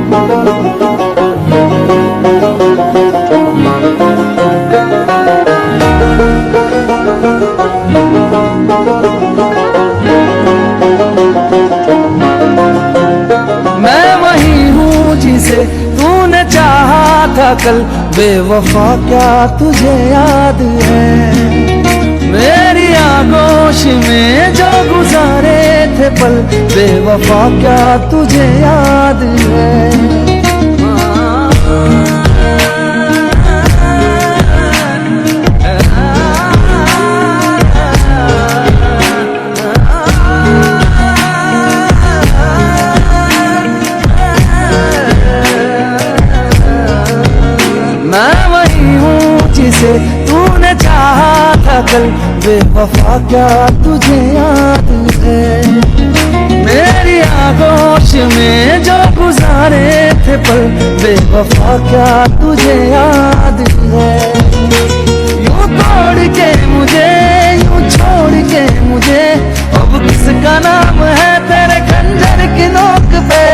मैं वही हूँ जिसे तूने चाहा था कल, बेवफा क्या तुझे याद है? मेरी आगोश में जो गुजारे थे पल, बेवफा क्या तुझे याद है? मैं वही हूँ जिसे तूने चाहा था कल, बेवफा क्या तुझे याद है? मेरी आगोश में जो गुजारे थे पल, बेवफा क्या तुझे याद है? यूं तोड़ के मुझे, यूं छोड़ के मुझे, अब किसका नाम है तेरे खंजर की नोक पे?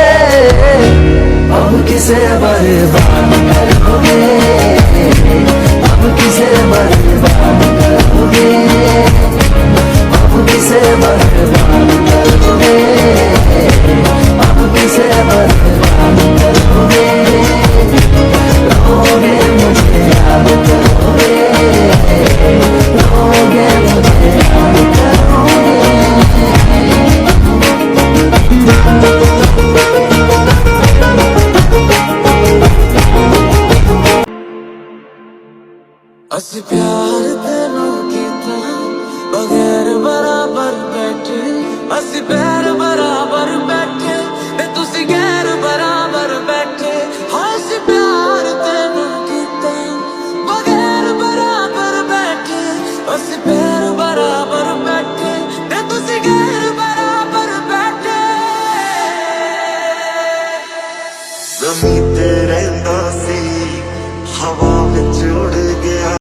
अब किसे बर्बाद करोगे, अब किसे बर्बाद करोगे, अब किसे बर्बाद करोगे, अब किसे बर्बाद करोगे? रोगे मुझे याद करोगे, रोगे मुझे याद करोगे। ਅਸੀਂ प्यार तेनू कीता बगैर बराबर बैठे, ਅਸੀਂ पैर